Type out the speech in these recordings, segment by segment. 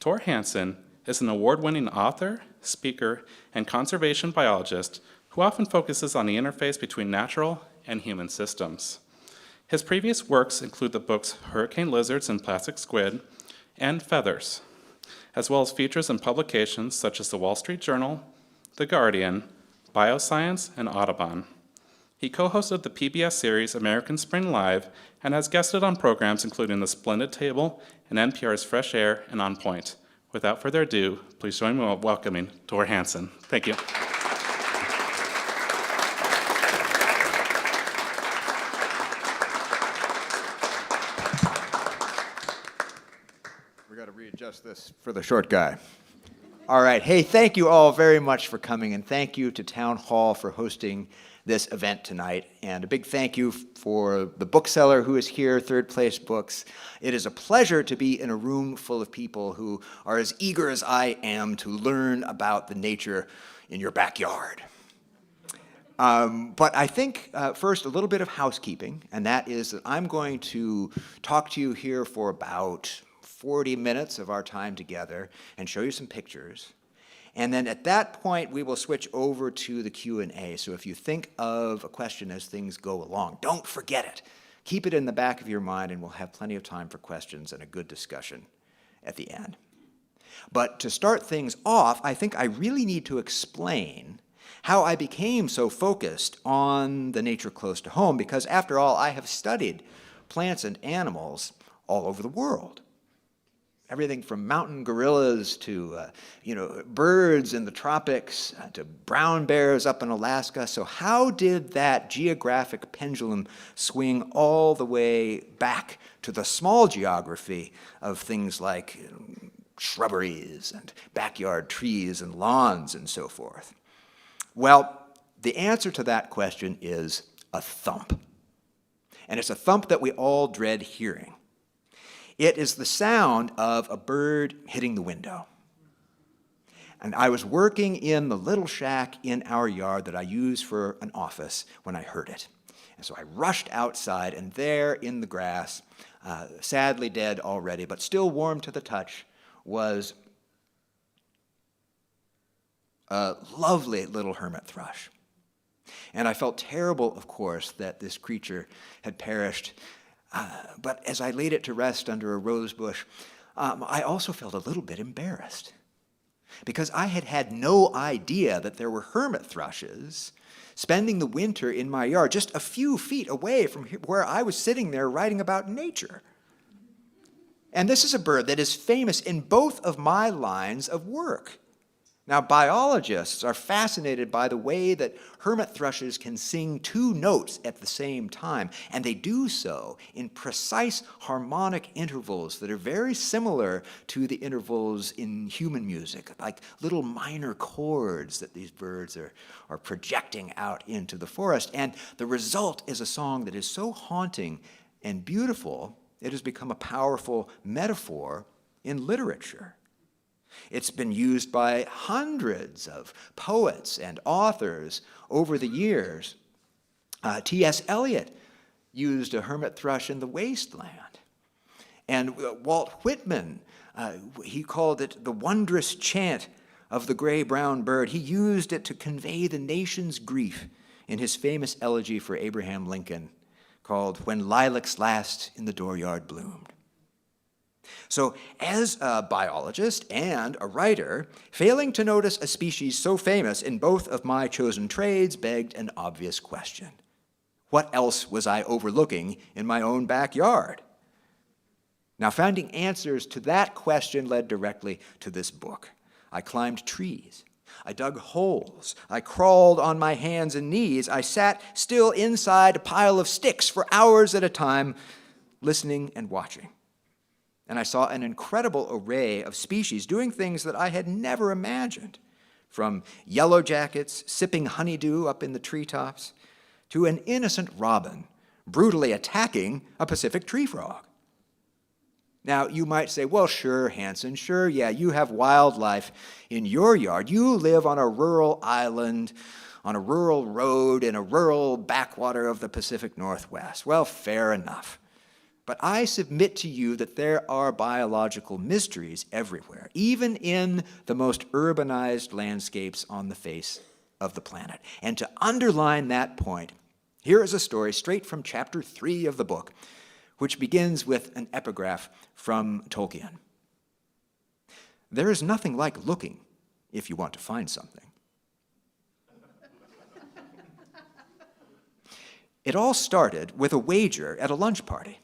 Thor Hanson is an award-winning author, speaker, and conservation biologist who often focuses on the interface between natural and human systems. His previous works include the books Hurricane Lizards and Plastic Squid and Feathers, as well as features in publications such as the Wall Street Journal, The Guardian, Bioscience, and Audubon. He co-hosted the PBS series American Spring Live and has guested on programs including The Splendid Table and NPR's Fresh Air and On Point. Without further ado, please join me in welcoming Thor Hanson. Thank you. We got to readjust this for the short guy. All right. Hey, thank you all very much for coming, and thank you to Town Hall for hosting this event tonight. And a big thank you for the bookseller who is here, Third Place Books. It is a pleasure to be in a room full of people who are as eager as I am to learn about the nature in your backyard. But I think first a little bit of housekeeping, and that is that I'm going to talk to you here for about 40 minutes of our time together and show you some pictures. And then at that point, we will switch over to the Q&A. So if you think of a question as things go along, don't forget it. Keep it in the back of your mind, and we'll have plenty of time for questions and a good discussion at the end. But to start things off, I think I really need to explain how I became so focused on the nature close to home, because after all, I have studied plants and animals all over the world. Everything from mountain gorillas to birds in the tropics to brown bears up in Alaska. So how did that geographic pendulum swing all the way back to the small geography of things like shrubberies and backyard trees and lawns and so forth? Well, the answer to that question is a thump. And it's a thump that we all dread hearing. It is the sound of a bird hitting the window. And I was working in the little shack in our yard that I use for an office when I heard it. And so I rushed outside, and there in the grass, sadly dead already, but still warm to the touch, was a lovely little hermit thrush. And I felt terrible, of course, that this creature had perished. But as I laid it to rest under a rose bush, I also felt a little bit embarrassed, because I had had no idea that there were hermit thrushes spending the winter in my yard just a few feet away from where I was sitting there writing about nature. And this is a bird that is famous in both of my lines of work. Now, biologists are fascinated by the way that hermit thrushes can sing two notes at the same time, and they do so in precise harmonic intervals that are very similar to the intervals in human music, like little minor chords that these birds are projecting out into the forest. And the result is a song that is so haunting and beautiful, it has become a powerful metaphor in literature. It's been used by hundreds of poets and authors over the years. T.S. Eliot used a hermit thrush in The Wasteland. And Walt Whitman, he called it the wondrous chant of the gray-brown bird. He used it to convey the nation's grief in his famous elegy for Abraham Lincoln, called When Lilacs Last in the Dooryard Bloomed. So as a biologist and a writer, failing to notice a species so famous in both of my chosen trades begged an obvious question. What else was I overlooking in my own backyard? Now, finding answers to that question led directly to this book. I climbed trees. I dug holes. I crawled on my hands and knees. I sat still inside a pile of sticks for hours at a time, listening and watching. And I saw an incredible array of species doing things that I had never imagined, from yellow jackets sipping honeydew up in the treetops to an innocent robin brutally attacking a Pacific tree frog. Now, you might say, well, sure, Hanson, sure, yeah, you have wildlife in your yard. You live on a rural island, on a rural road, in a rural backwater of the Pacific Northwest. Well, fair enough. But I submit to you that there are biological mysteries everywhere, even in the most urbanized landscapes on the face of the planet. And to underline that point, here is a story straight from chapter 3 of the book, which begins with an epigraph from Tolkien. There is nothing like looking if you want to find something. It all started with a wager at a lunch party.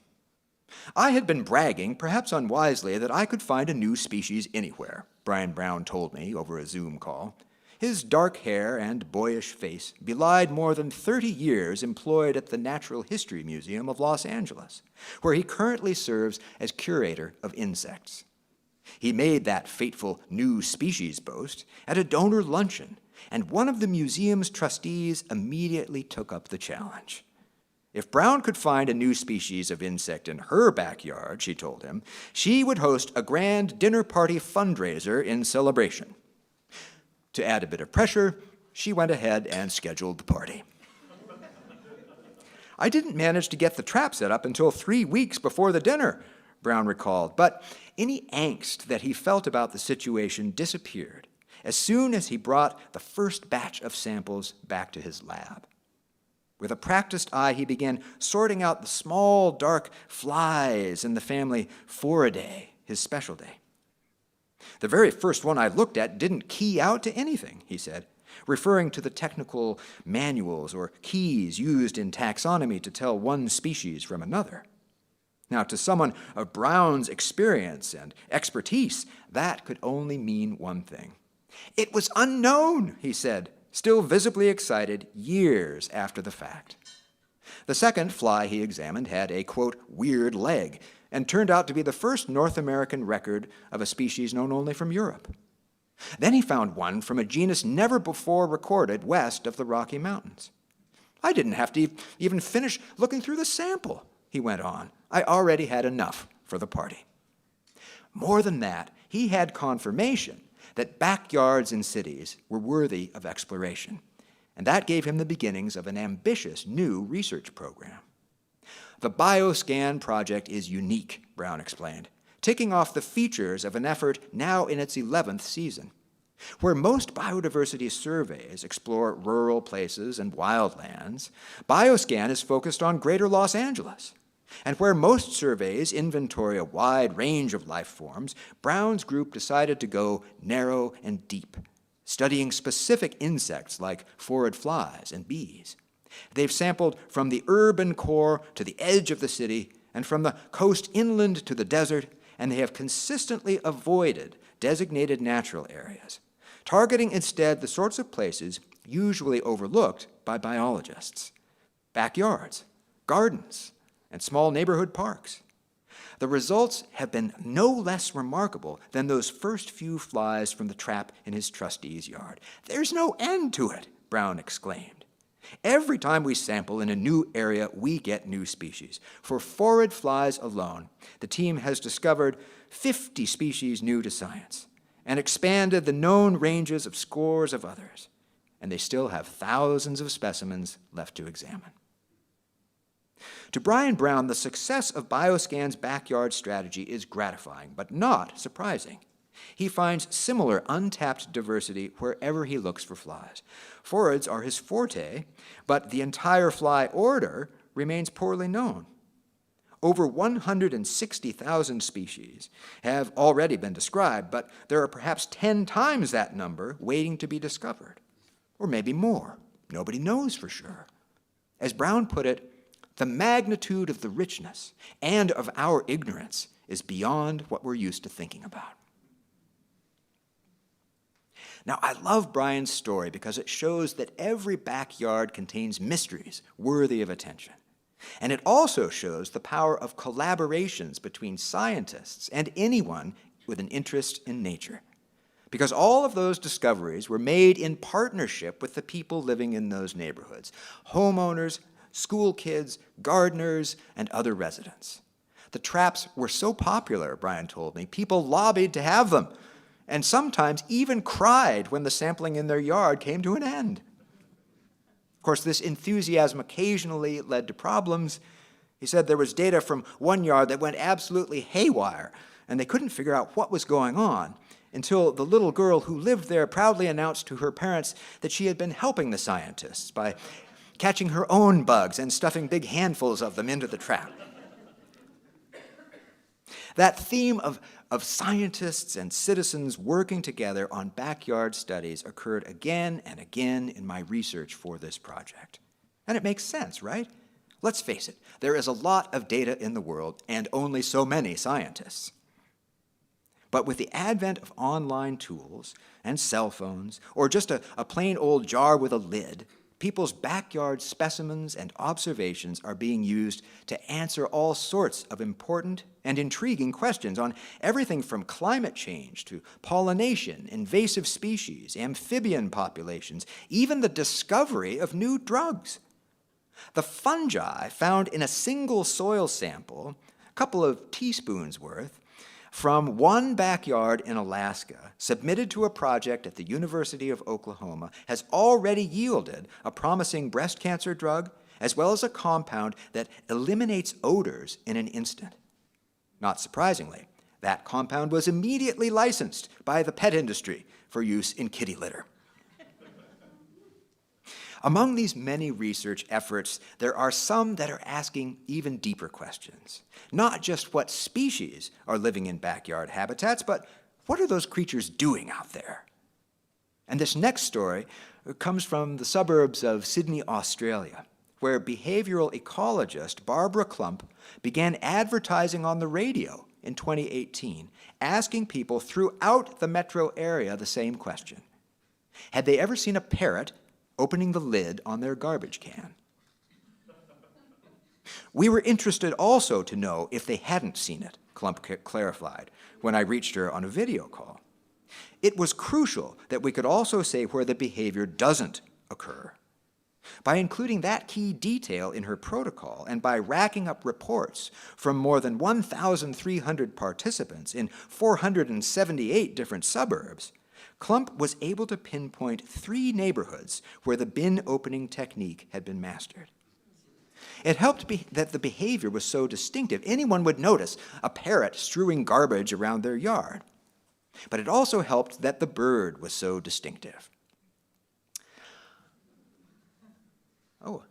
I had been bragging, perhaps unwisely, that I could find a new species anywhere, Brian Brown told me over a Zoom call. His dark hair and boyish face belied more than 30 years employed at the Natural History Museum of Los Angeles, where he currently serves as curator of insects. He made that fateful new species boast at a donor luncheon, and one of the museum's trustees immediately took up the challenge. If Brown could find a new species of insect in her backyard, she told him, she would host a grand dinner party fundraiser in celebration. To add a bit of pressure, she went ahead and scheduled the party. I didn't manage to get the trap set up until 3 weeks before the dinner, Brown recalled, but any angst that he felt about the situation disappeared as soon as he brought the first batch of samples back to his lab. With a practiced eye, he began sorting out the small, dark flies in the family Phoridae, his special day. The very first one I looked at didn't key out to anything, he said, referring to the technical manuals or keys used in taxonomy to tell one species from another. Now, to someone of Brown's experience and expertise, that could only mean one thing. It was unknown, he said, still visibly excited years after the fact. The second fly he examined had a, quote, weird leg, and turned out to be the first North American record of a species known only from Europe. Then he found one from a genus never before recorded west of the Rocky Mountains. I didn't have to even finish looking through the sample, he went on. I already had enough for the party. More than that, he had confirmation that backyards in cities were worthy of exploration, and that gave him the beginnings of an ambitious new research program. The BioScan project is unique, Brown explained, ticking off the features of an effort now in its 11th season. Where most biodiversity surveys explore rural places and wildlands, BioScan is focused on greater Los Angeles. And where most surveys inventory a wide range of life forms, Brown's group decided to go narrow and deep, studying specific insects like phorid flies and bees. They've sampled from the urban core to the edge of the city, and from the coast inland to the desert, and they have consistently avoided designated natural areas, targeting instead the sorts of places usually overlooked by biologists: backyards, gardens, and small neighborhood parks. The results have been no less remarkable than those first few flies from the trap in his trustee's yard. There's no end to it, Brown exclaimed. Every time we sample in a new area, we get new species. For phorid flies alone, the team has discovered 50 species new to science and expanded the known ranges of scores of others, and they still have thousands of specimens left to examine. To Brian Brown, the success of BioScan's backyard strategy is gratifying, but not surprising. He finds similar untapped diversity wherever he looks for flies. Phorids are his forte, but the entire fly order remains poorly known. Over 160,000 species have already been described, but there are perhaps 10 times that number waiting to be discovered. Or maybe more. Nobody knows for sure. As Brown put it, the magnitude of the richness and of our ignorance is beyond what we're used to thinking about. Now, I love Brian's story because it shows that every backyard contains mysteries worthy of attention. And it also shows the power of collaborations between scientists and anyone with an interest in nature. Because all of those discoveries were made in partnership with the people living in those neighborhoods: homeowners, school kids, gardeners, and other residents. The traps were so popular, Brian told me, people lobbied to have them, and sometimes even cried when the sampling in their yard came to an end. Of course, this enthusiasm occasionally led to problems, He said there was data from one yard that went absolutely haywire, and they couldn't figure out what was going on until the little girl who lived there proudly announced to her parents that she had been helping the scientists by catching her own bugs and stuffing big handfuls of them into the trap. That theme of scientists and citizens working together on backyard studies occurred again and again in my research for this project. And it makes sense, right? Let's face it, there is a lot of data in the world and only so many scientists. But with the advent of online tools and cell phones, or just a plain old jar with a lid, people's backyard specimens and observations are being used to answer all sorts of important and intriguing questions on everything from climate change to pollination, invasive species, amphibian populations, even the discovery of new drugs. The fungi found in a single soil sample, a couple of teaspoons worth, from one backyard in Alaska, submitted to a project at the University of Oklahoma, has already yielded a promising breast cancer drug, as well as a compound that eliminates odors in an instant. Not surprisingly, that compound was immediately licensed by the pet industry for use in kitty litter. Among these many research efforts, there are some that are asking even deeper questions. Not just what species are living in backyard habitats, but what are those creatures doing out there? And this next story comes from the suburbs of Sydney, Australia, where behavioral ecologist Barbara Klump began advertising on the radio in 2018, asking people throughout the metro area the same question. Had they ever seen a parrot opening the lid on their garbage can? We were interested also to know if they hadn't seen it, Klump clarified when I reached her on a video call. It was crucial that we could also say where the behavior doesn't occur. By including that key detail in her protocol and by racking up reports from more than 1,300 participants in 478 different suburbs, Klump was able to pinpoint 3 neighborhoods where the bin opening technique had been mastered. It helped that the behavior was so distinctive, anyone would notice a parrot strewing garbage around their yard. But it also helped that the bird was so distinctive. Oh,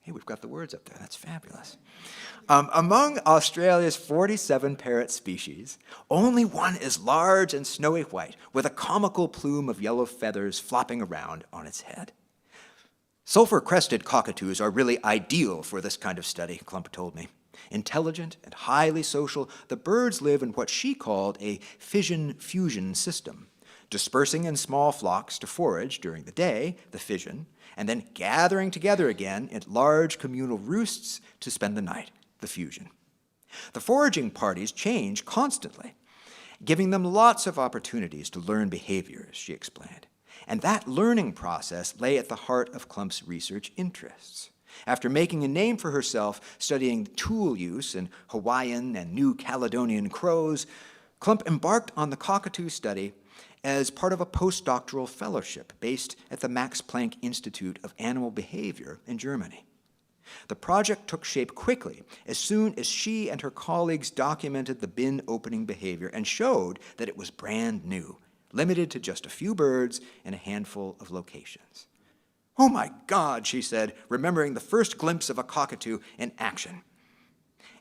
hey, we've got the words up there. That's fabulous. Among Australia's 47 parrot species, only one is large and snowy white, with a comical plume of yellow feathers flopping around on its head. Sulfur-crested cockatoos are really ideal for this kind of study, Klump told me. Intelligent and highly social, the birds live in what she called a fission-fusion system, dispersing in small flocks to forage during the day, the fission, and then gathering together again in large communal roosts to spend the night, the fusion. The foraging parties change constantly, giving them lots of opportunities to learn behaviors, she explained. And that learning process lay at the heart of Klump's research interests. After making a name for herself studying tool use in Hawaiian and New Caledonian crows, Klump embarked on the cockatoo study as part of a postdoctoral fellowship based at the Max Planck Institute of Animal Behavior in Germany. The project took shape quickly as soon as she and her colleagues documented the bin opening behavior and showed that it was brand new, limited to just a few birds in a handful of locations. "Oh my God," she said, remembering the first glimpse of a cockatoo in action.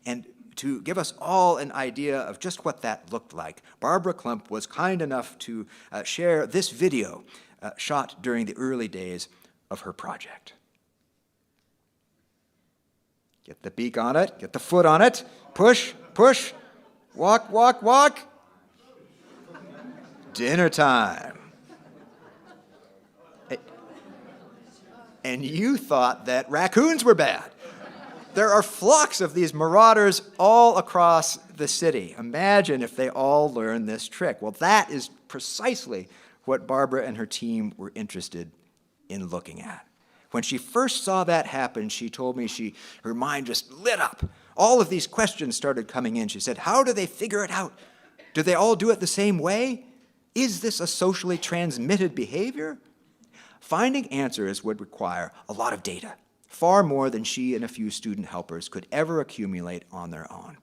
And to give us all an idea of just what that looked like, Barbara Klump was kind enough to share this video shot during the early days of her project. Get the beak on it, get the foot on it, push, push, walk, walk, walk. Dinner time. And you thought that raccoons were bad. There are flocks of these marauders all across the city. Imagine if they all learned this trick. Well, that is precisely what Barbara and her team were interested in looking at. When she first saw that happen, she told me her mind just lit up. All of these questions started coming in. She said, how do they figure it out? Do they all do it the same way? Is this a socially transmitted behavior? Finding answers would require a lot of data far more than she and a few student helpers could ever accumulate on their own.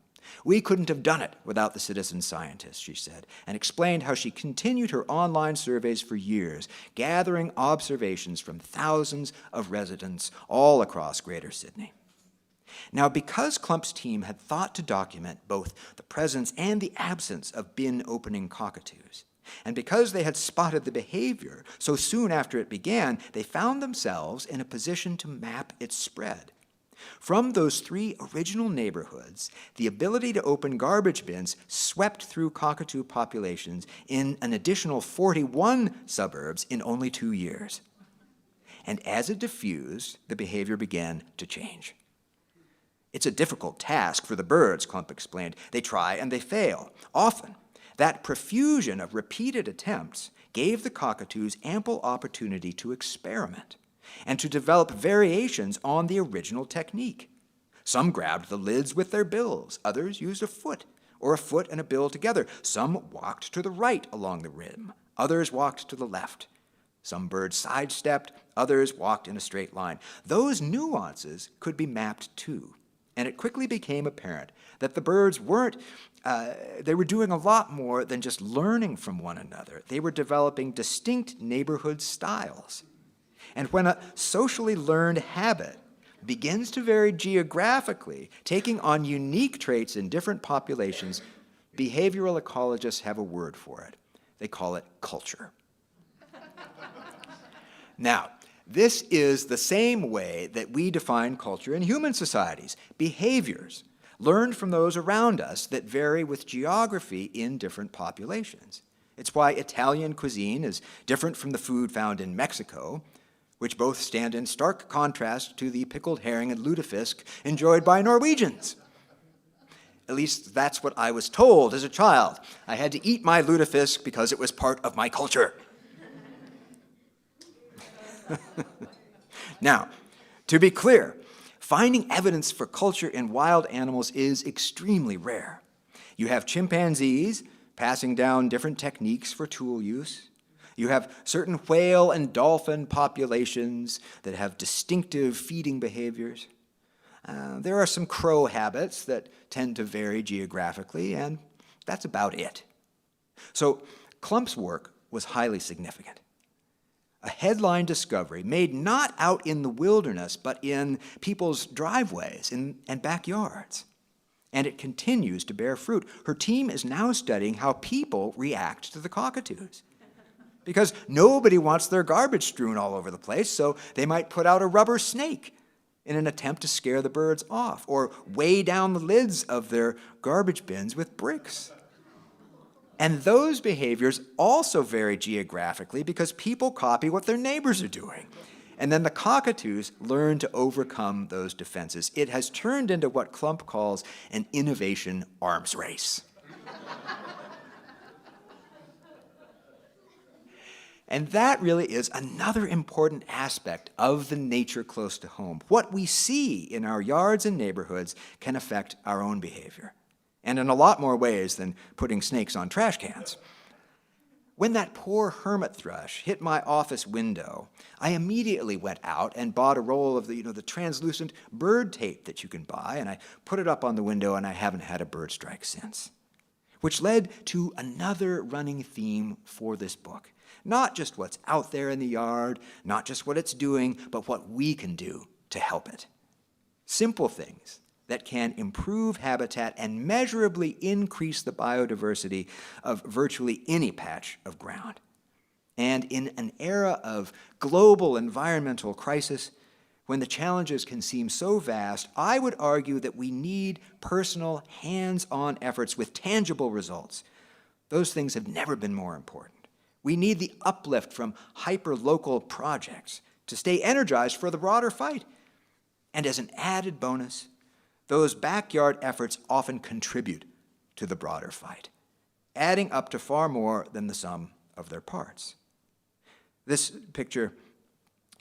We couldn't have done it without the citizen scientists, she said, and explained how she continued her online surveys for years, gathering observations from thousands of residents all across Greater Sydney. Now, because Klump's team had thought to document both the presence and the absence of bin-opening cockatoos, and because they had spotted the behavior so soon after it began, they found themselves in a position to map its spread. From those 3 original neighborhoods, the ability to open garbage bins swept through cockatoo populations in an additional 41 suburbs in only 2 years. And as it diffused, the behavior began to change. It's a difficult task for the birds, Klump explained. They try and they fail. Often, that profusion of repeated attempts gave the cockatoos ample opportunity to experiment and to develop variations on the original technique. Some grabbed the lids with their bills. Others used a foot, or a foot and a bill together. Some walked to the right along the rim. Others walked to the left. Some birds sidestepped. Others walked in a straight line. Those nuances could be mapped too. And it quickly became apparent that the birds they were doing a lot more than just learning from one another. They were developing distinct neighborhood styles. And when a socially learned habit begins to vary geographically, taking on unique traits in different populations, behavioral ecologists have a word for it. They call it culture. Now, this is the same way that we define culture in human societies, behaviors learned from those around us that vary with geography in different populations. It's why Italian cuisine is different from the food found in Mexico, which both stand in stark contrast to the pickled herring and lutefisk enjoyed by Norwegians. At least that's what I was told as a child. I had to eat my lutefisk because it was part of my culture. Now, to be clear, finding evidence for culture in wild animals is extremely rare. You have chimpanzees passing down different techniques for tool use. You have certain whale and dolphin populations that have distinctive feeding behaviors. There are some crow habits that tend to vary geographically, and that's about it. So Klump's work was highly significant. A headline discovery made not out in the wilderness, but in people's driveways and backyards. And it continues to bear fruit. Her team is now studying how people react to the cockatoos. Because nobody wants their garbage strewn all over the place, so they might put out a rubber snake in an attempt to scare the birds off, or weigh down the lids of their garbage bins with bricks. And those behaviors also vary geographically because people copy what their neighbors are doing. And then the cockatoos learn to overcome those defenses. It has turned into what Klump calls an innovation arms race. And that really is another important aspect of the nature close to home. What we see in our yards and neighborhoods can affect our own behavior, and in a lot more ways than putting snakes on trash cans. When that poor hermit thrush hit my office window, I immediately went out and bought a roll of the translucent bird tape that you can buy, and I put it up on the window, and I haven't had a bird strike since. Which led to another running theme for this book. Not just what's out there in the yard, not just what it's doing, but what we can do to help it. Simple things that can improve habitat and measurably increase the biodiversity of virtually any patch of ground. And in an era of global environmental crisis, when the challenges can seem so vast, I would argue that we need personal, hands-on efforts with tangible results. Those things have never been more important. We need the uplift from hyper-local projects to stay energized for the broader fight. And as an added bonus, those backyard efforts often contribute to the broader fight, adding up to far more than the sum of their parts. This picture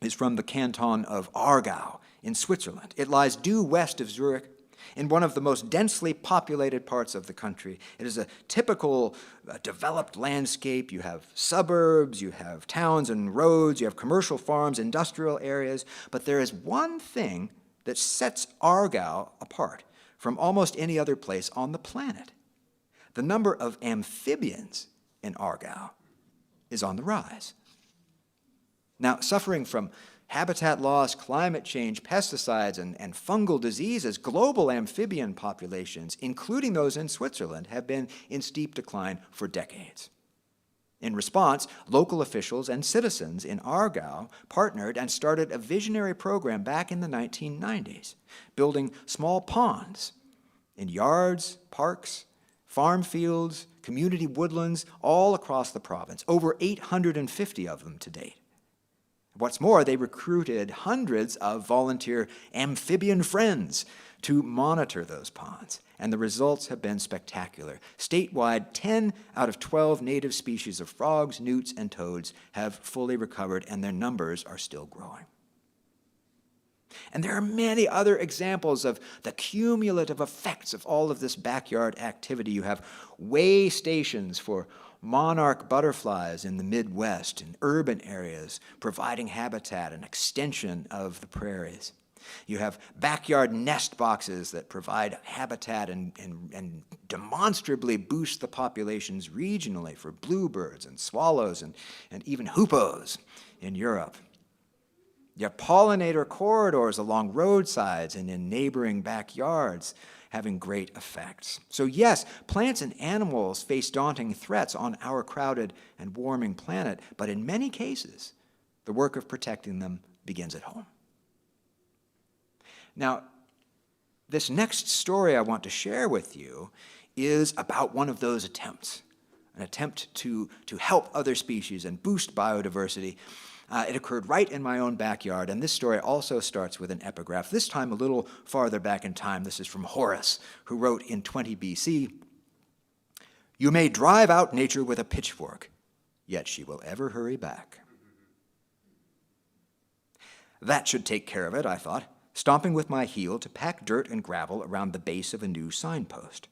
is from the canton of Aargau in Switzerland. It lies due west of Zurich. In one of the most densely populated parts of the country, it is a typical developed landscape. You have suburbs, you have towns and roads, you have commercial farms, industrial areas, but there is one thing that sets Argyle apart from almost any other place on the planet. The number of amphibians in Argyle is on the rise. Now, suffering from habitat loss, climate change, pesticides, and fungal diseases, global amphibian populations, including those in Switzerland, have been in steep decline for decades. In response, local officials and citizens in Argyle partnered and started a visionary program back in the 1990s, building small ponds in yards, parks, farm fields, community woodlands, all across the province, over 850 of them to date. What's more, they recruited hundreds of volunteer amphibian friends to monitor those ponds, and the results have been spectacular. Statewide, 10 out of 12 native species of frogs, newts, and toads have fully recovered, and their numbers are still growing. And there are many other examples of the cumulative effects of all of this backyard activity. You have way stations for monarch butterflies in the Midwest and urban areas, providing habitat and extension of the prairies. You have backyard nest boxes that provide habitat and demonstrably boost the populations regionally for bluebirds and swallows and even hoopoes in Europe. You have pollinator corridors along roadsides and in neighboring backyards, having great effects. So yes, plants and animals face daunting threats on our crowded and warming planet, but in many cases, the work of protecting them begins at home. Now, this next story I want to share with you is about one of those attempts, an attempt to help other species and boost biodiversity. It occurred right in my own backyard, and this story also starts with an epigraph, this time a little farther back in time. This is from Horace, who wrote in 20 BC, "You may drive out nature with a pitchfork, yet she will ever hurry back." That should take care of it, I thought, stomping with my heel to pack dirt and gravel around the base of a new signpost.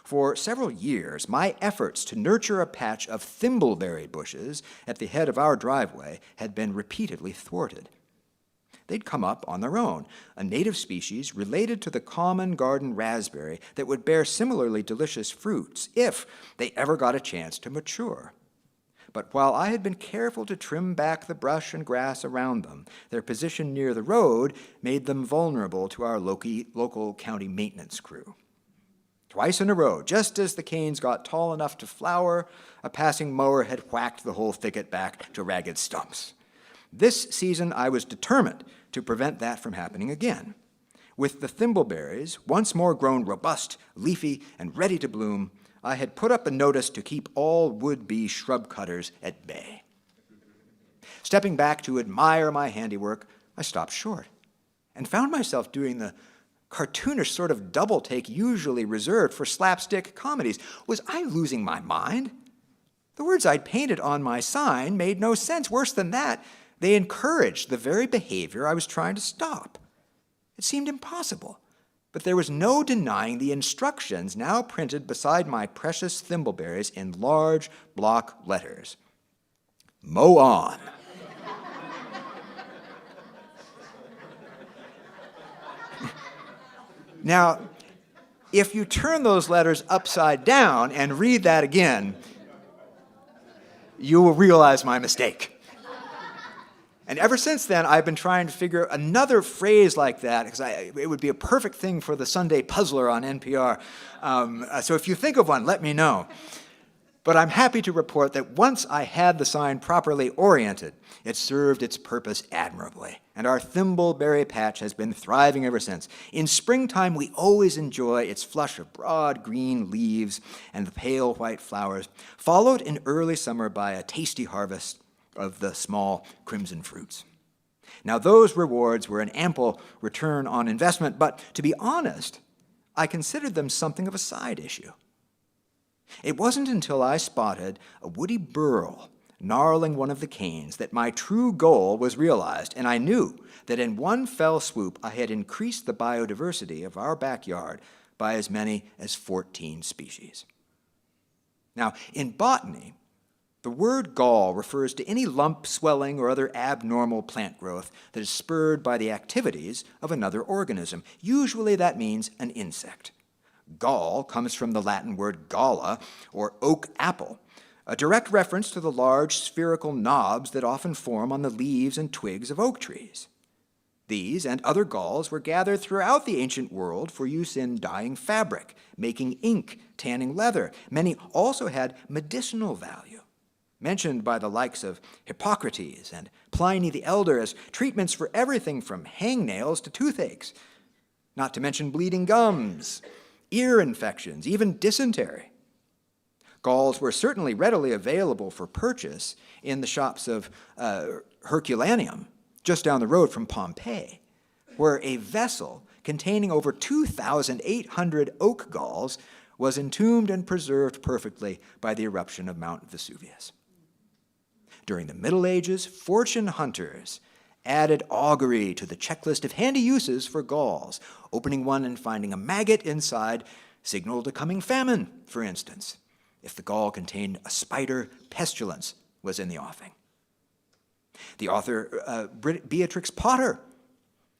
For several years, my efforts to nurture a patch of thimbleberry bushes at the head of our driveway had been repeatedly thwarted. They'd come up on their own, a native species related to the common garden raspberry that would bear similarly delicious fruits if they ever got a chance to mature. But while I had been careful to trim back the brush and grass around them, their position near the road made them vulnerable to our local county maintenance crew. Twice in a row, just as the canes got tall enough to flower, a passing mower had whacked the whole thicket back to ragged stumps. This season, I was determined to prevent that from happening again. With the thimbleberries once more grown robust, leafy, and ready to bloom, I had put up a notice to keep all would-be shrub cutters at bay. Stepping back to admire my handiwork, I stopped short and found myself doing the cartoonish sort of double take usually reserved for slapstick comedies. Was I losing my mind? The words I'd painted on my sign made no sense. Worse than that, they encouraged the very behavior I was trying to stop. It seemed impossible, but there was no denying the instructions now printed beside my precious thimbleberries in large block letters. Mow on. Now, if you turn those letters upside down and read that again, you will realize my mistake. And ever since then, I've been trying to figure another phrase like that, because it would be a perfect thing for the Sunday Puzzler on NPR. So if you think of one, let me know. But I'm happy to report that once I had the sign properly oriented, it served its purpose admirably, and our thimbleberry patch has been thriving ever since. In springtime, we always enjoy its flush of broad green leaves and the pale white flowers, followed in early summer by a tasty harvest of the small crimson fruits. Now, those rewards were an ample return on investment, but to be honest, I considered them something of a side issue. It wasn't until I spotted a woody burl gnarling one of the canes, that my true goal was realized, and I knew that in one fell swoop I had increased the biodiversity of our backyard by as many as 14 species. Now, in botany, the word gall refers to any lump, swelling, or other abnormal plant growth that is spurred by the activities of another organism. Usually that means an insect. Gall comes from the Latin word galla, or oak apple, a direct reference to the large spherical knobs that often form on the leaves and twigs of oak trees. These and other galls were gathered throughout the ancient world for use in dyeing fabric, making ink, tanning leather. Many also had medicinal value, mentioned by the likes of Hippocrates and Pliny the Elder as treatments for everything from hangnails to toothaches, not to mention bleeding gums, ear infections, even dysentery. Galls were certainly readily available for purchase in the shops of Herculaneum, just down the road from Pompeii, where a vessel containing over 2,800 oak galls was entombed and preserved perfectly by the eruption of Mount Vesuvius. During the Middle Ages, fortune hunters added augury to the checklist of handy uses for galls. Opening one and finding a maggot inside signaled a coming famine, for instance. If the gall contained a spider, pestilence was in the offing. The author Beatrix Potter,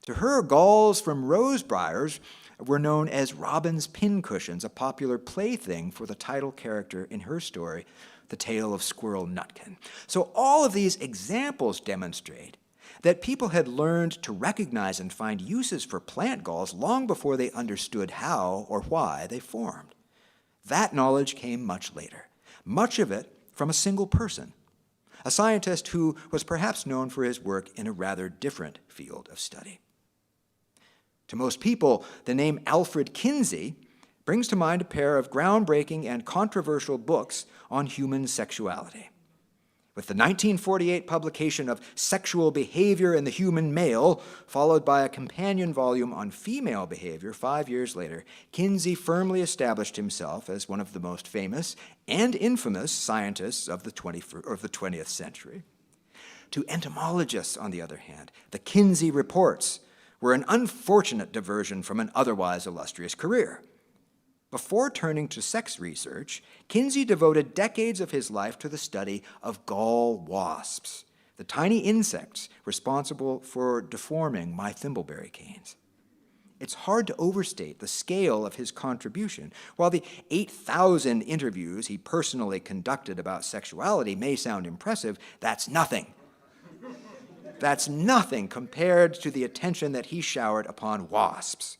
to her, galls from rose briars were known as Robin's pincushions, a popular plaything for the title character in her story, The Tale of Squirrel Nutkin. So all of these examples demonstrate that people had learned to recognize and find uses for plant galls long before they understood how or why they formed. That knowledge came much later, much of it from a single person, a scientist who was perhaps known for his work in a rather different field of study. To most people, the name Alfred Kinsey brings to mind a pair of groundbreaking and controversial books on human sexuality. With the 1948 publication of Sexual Behavior in the Human Male, followed by a companion volume on female behavior 5 years later, Kinsey firmly established himself as one of the most famous and infamous scientists of the 20th century. To entomologists, on the other hand, the Kinsey Reports were an unfortunate diversion from an otherwise illustrious career. Before turning to sex research, Kinsey devoted decades of his life to the study of gall wasps, the tiny insects responsible for deforming my thimbleberry canes. It's hard to overstate the scale of his contribution. While the 8,000 interviews he personally conducted about sexuality may sound impressive, that's nothing. That's nothing compared to the attention that he showered upon wasps.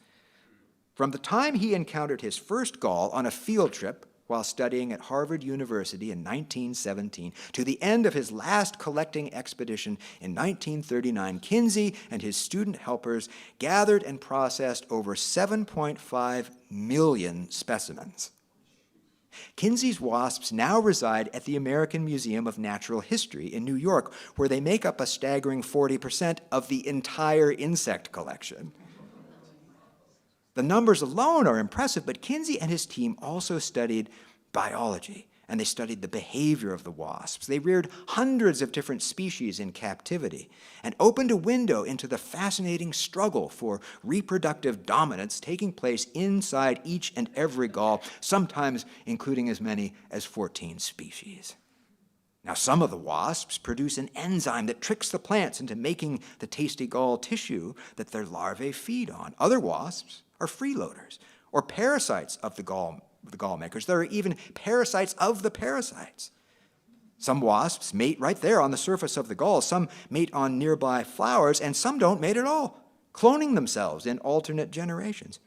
From the time he encountered his first gall on a field trip while studying at Harvard University in 1917 to the end of his last collecting expedition in 1939, Kinsey and his student helpers gathered and processed over 7.5 million specimens. Kinsey's wasps now reside at the American Museum of Natural History in New York, where they make up a staggering 40% of the entire insect collection. The numbers alone are impressive, but Kinsey and his team also studied biology, and they studied the behavior of the wasps. They reared hundreds of different species in captivity and opened a window into the fascinating struggle for reproductive dominance taking place inside each and every gall, sometimes including as many as 14 species. Now, some of the wasps produce an enzyme that tricks the plants into making the tasty gall tissue that their larvae feed on. Other wasps are freeloaders, or parasites of the gall makers. There are even parasites of the parasites. Some wasps mate right there on the surface of the gall, some mate on nearby flowers, and some don't mate at all, cloning themselves in alternate generations.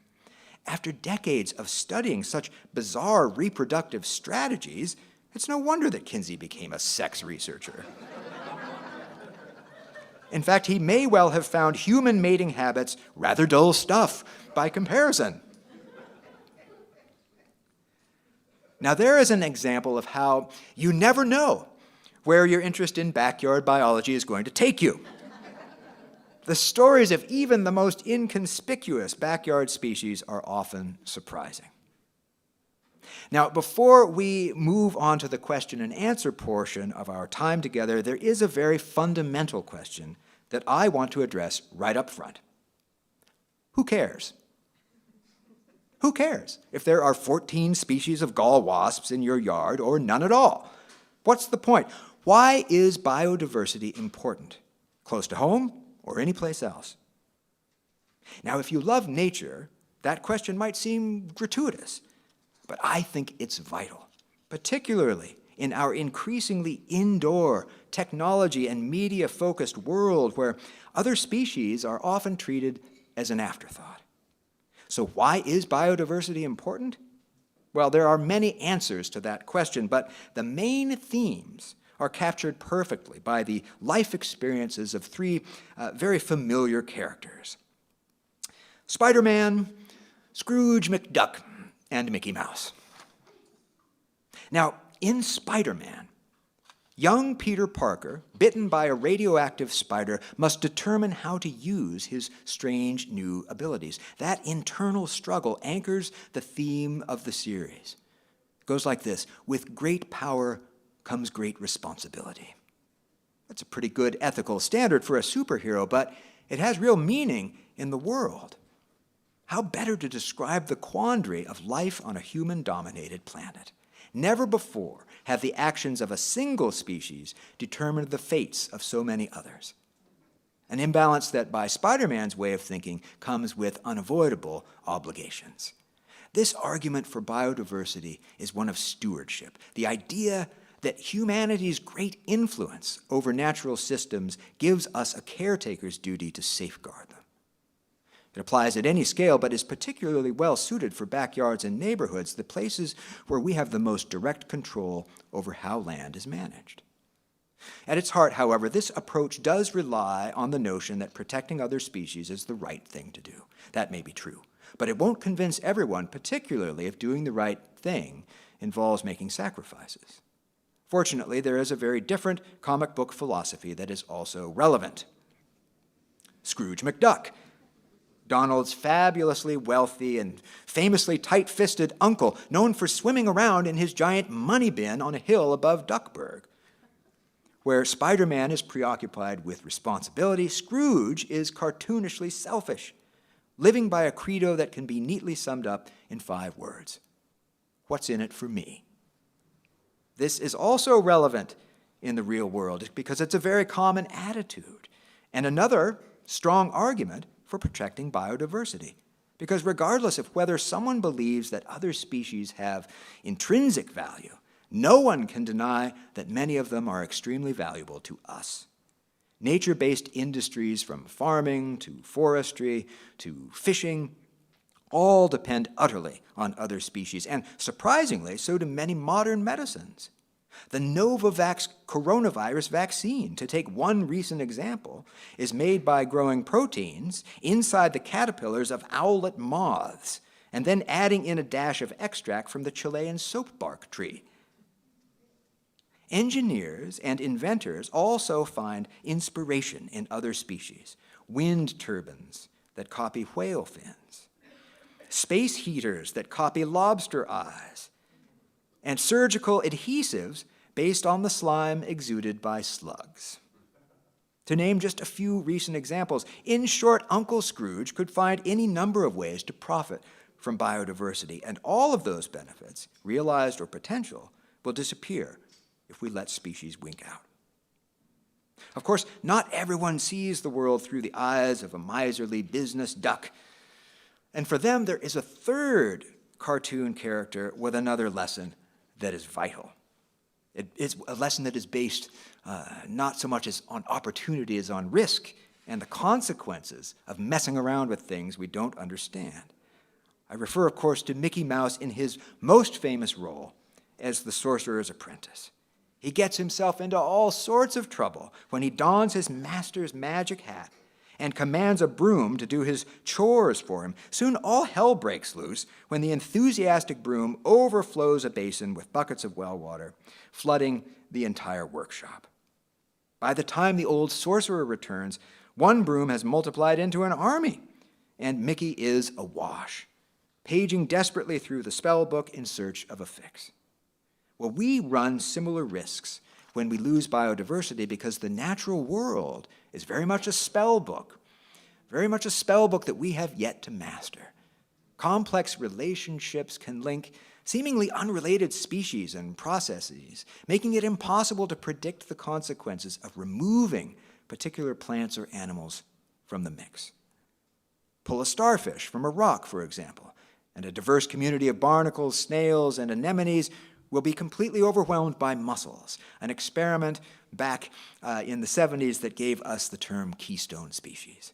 After decades of studying such bizarre reproductive strategies, it's no wonder that Kinsey became a sex researcher. In fact, he may well have found human mating habits rather dull stuff by comparison. Now, there is an example of how you never know where your interest in backyard biology is going to take you. The stories of even the most inconspicuous backyard species are often surprising. Now, before we move on to the question and answer portion of our time together, there is a very fundamental question that I want to address right up front. Who cares? Who cares if there are 14 species of gall wasps in your yard or none at all? What's the point? Why is biodiversity important? Close to home or anyplace else? Now, if you love nature, that question might seem gratuitous, but I think it's vital, particularly in our increasingly indoor, technology and media-focused world where other species are often treated as an afterthought. So why is biodiversity important? Well, there are many answers to that question, but the main themes are captured perfectly by the life experiences of three very familiar characters: Spider-Man, Scrooge McDuck, and Mickey Mouse. Now, in Spider-Man, young Peter Parker, bitten by a radioactive spider, must determine how to use his strange new abilities. That internal struggle anchors the theme of the series. It goes like this: with great power comes great responsibility. That's a pretty good ethical standard for a superhero, but it has real meaning in the world. How better to describe the quandary of life on a human-dominated planet? Never before have the actions of a single species determined the fates of so many others. An imbalance that, by Spider-Man's way of thinking, comes with unavoidable obligations. This argument for biodiversity is one of stewardship, the idea that humanity's great influence over natural systems gives us a caretaker's duty to safeguard them. It applies at any scale, but is particularly well suited for backyards and neighborhoods, the places where we have the most direct control over how land is managed. At its heart, however, this approach does rely on the notion that protecting other species is the right thing to do. That may be true, but it won't convince everyone, particularly if doing the right thing involves making sacrifices. Fortunately, there is a very different comic book philosophy that is also relevant. Scrooge McDuck, Donald's fabulously wealthy and famously tight-fisted uncle, known for swimming around in his giant money bin on a hill above Duckburg. Where Spider-Man is preoccupied with responsibility, Scrooge is cartoonishly selfish, living by a credo that can be neatly summed up in 5 words: what's in it for me? This is also relevant in the real world because it's a very common attitude, and another strong argument for protecting biodiversity. Because regardless of whether someone believes that other species have intrinsic value, no one can deny that many of them are extremely valuable to us. Nature-based industries, from farming to forestry to fishing, all depend utterly on other species, and surprisingly, so do many modern medicines. The Novavax coronavirus vaccine, to take one recent example, is made by growing proteins inside the caterpillars of owlet moths and then adding in a dash of extract from the Chilean soapbark tree. Engineers and inventors also find inspiration in other species: wind turbines that copy whale fins, space heaters that copy lobster eyes, and surgical adhesives based on the slime exuded by slugs. To name just a few recent examples, in short, Uncle Scrooge could find any number of ways to profit from biodiversity, and all of those benefits, realized or potential, will disappear if we let species wink out. Of course, not everyone sees the world through the eyes of a miserly business duck, and for them there is a third cartoon character with another lesson that is vital. It is a lesson that is based not so much as on opportunity as on risk and the consequences of messing around with things we don't understand. I refer, of course, to Mickey Mouse in his most famous role as the Sorcerer's Apprentice. He gets himself into all sorts of trouble when he dons his master's magic hat and commands a broom to do his chores for him. Soon all hell breaks loose when the enthusiastic broom overflows a basin with buckets of well water, flooding the entire workshop. By the time the old sorcerer returns, one broom has multiplied into an army, and Mickey is awash. paging desperately through the spell book in search of a fix. Well, we run similar risks when we lose biodiversity because the natural world is very much a spell book that we have yet to master. Complex relationships can link seemingly unrelated species and processes, making it impossible to predict the consequences of removing particular plants or animals from the mix. Pull a starfish from a rock, for example, and a diverse community of barnacles, snails, and anemones will be completely overwhelmed by mussels, an experiment back in the 70s that gave us the term keystone species.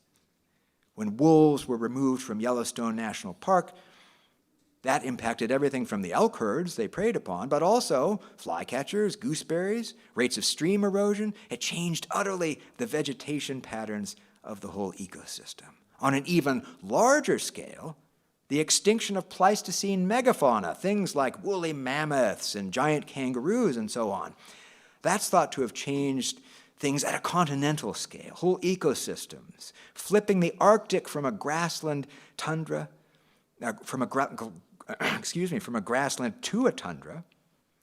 When wolves were removed from Yellowstone National Park, that impacted everything from the elk herds they preyed upon, but also flycatchers, gooseberries, rates of stream erosion. It changed utterly the vegetation patterns of the whole ecosystem. On an even larger scale, the extinction of Pleistocene megafauna, things like woolly mammoths and giant kangaroos and so on, that's thought to have changed things at a continental scale, whole ecosystems, flipping the Arctic from a grassland tundra, from a grassland to a tundra,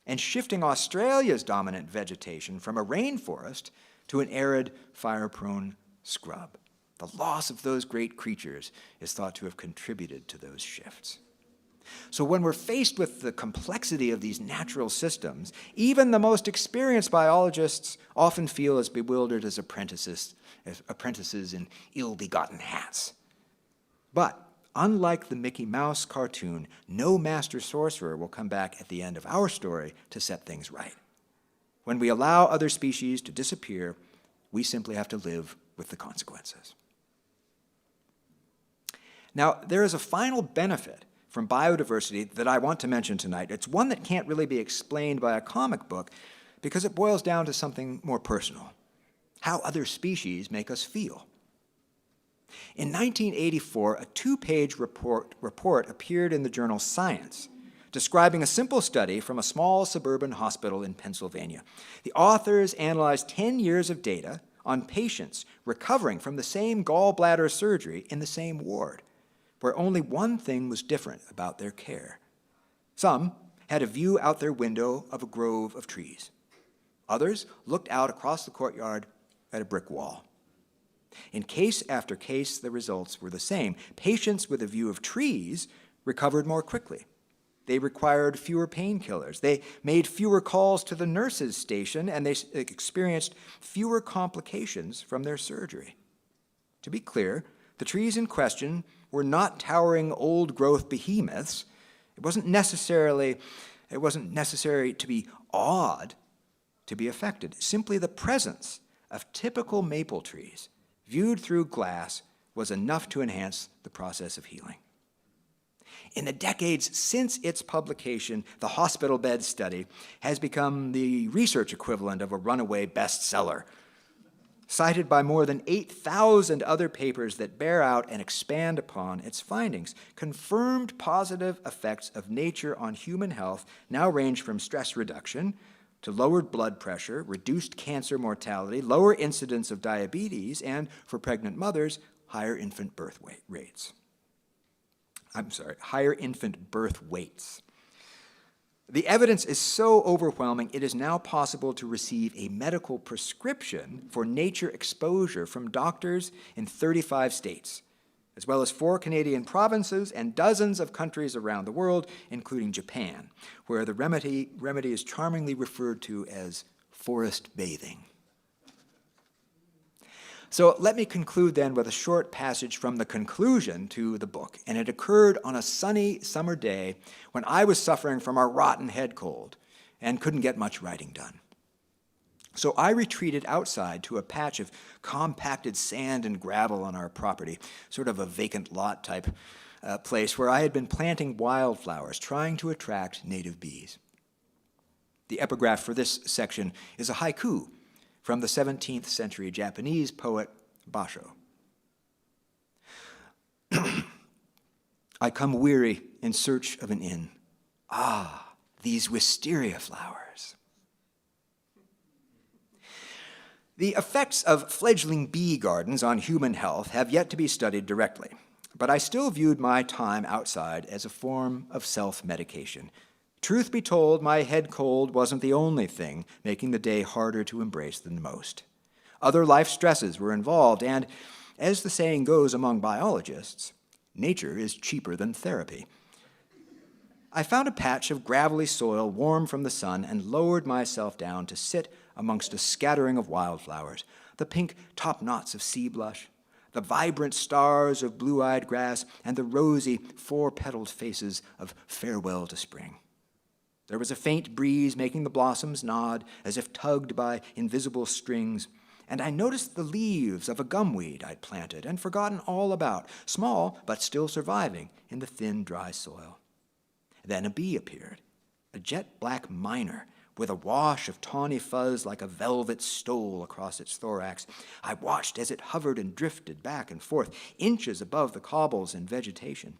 and shifting Australia's dominant vegetation from a rainforest to an arid, fire-prone scrub. The loss of those great creatures is thought to have contributed to those shifts. So when we're faced with the complexity of these natural systems, even the most experienced biologists often feel as bewildered as apprentices in ill-begotten hats. But unlike the Mickey Mouse cartoon, no master sorcerer will come back at the end of our story to set things right. When we allow other species to disappear, we simply have to live with the consequences. Now, there is a final benefit from biodiversity that I want to mention tonight. It's one that can't really be explained by a comic book because it boils down to something more personal: how other species make us feel. In 1984, a 2-page report appeared in the journal Science, describing a simple study from a small suburban hospital in Pennsylvania. The authors analyzed 10 years of data on patients recovering from the same gallbladder surgery in the same ward, where only one thing was different about their care. Some had a view out their window of a grove of trees. Others looked out across the courtyard at a brick wall. In case after case, the results were the same. Patients with a view of trees recovered more quickly. They required fewer painkillers. They made fewer calls to the nurse's station, and they experienced fewer complications from their surgery. To be clear, the trees in question were not towering old-growth behemoths. It wasn't necessary to be awed to be affected. Simply the presence of typical maple trees viewed through glass was enough to enhance the process of healing. In the decades since its publication, the hospital bed study has become the research equivalent of a runaway bestseller, cited by more than 8,000 other papers that bear out and expand upon its findings. Confirmed positive effects of nature on human health now range from stress reduction to lowered blood pressure, reduced cancer mortality, lower incidence of diabetes, and, for pregnant mothers, higher infant birth weights. The evidence is so overwhelming, it is now possible to receive a medical prescription for nature exposure from doctors in 35 states, as well as 4 Canadian provinces and dozens of countries around the world, including Japan, where the remedy is charmingly referred to as forest bathing. So let me conclude then with a short passage from the conclusion to the book, and it occurred on a sunny summer day when I was suffering from a rotten head cold and couldn't get much writing done. So I retreated outside to a patch of compacted sand and gravel on our property, sort of a vacant lot type place where I had been planting wildflowers, trying to attract native bees. The epigraph for this section is a haiku from the 17th century Japanese poet Basho. I come weary in search of an inn. Ah, these wisteria flowers. The effects of fledgling bee gardens on human health have yet to be studied directly. But I still viewed my time outside as a form of self-medication. Truth be told, my head cold wasn't the only thing making the day harder to embrace than most. Other life stresses were involved, and as the saying goes among biologists, nature is cheaper than therapy. I found a patch of gravelly soil warm from the sun and lowered myself down to sit amongst a scattering of wildflowers, the pink top knots of sea blush, the vibrant stars of blue-eyed grass, and the rosy, four-petaled faces of farewell to spring. There was a faint breeze making the blossoms nod as if tugged by invisible strings, and I noticed the leaves of a gumweed I'd planted and forgotten all about, small but still surviving in the thin, dry soil. Then a bee appeared, a jet-black miner with a wash of tawny fuzz like a velvet stole across its thorax. I watched as it hovered and drifted back and forth, inches above the cobbles and vegetation.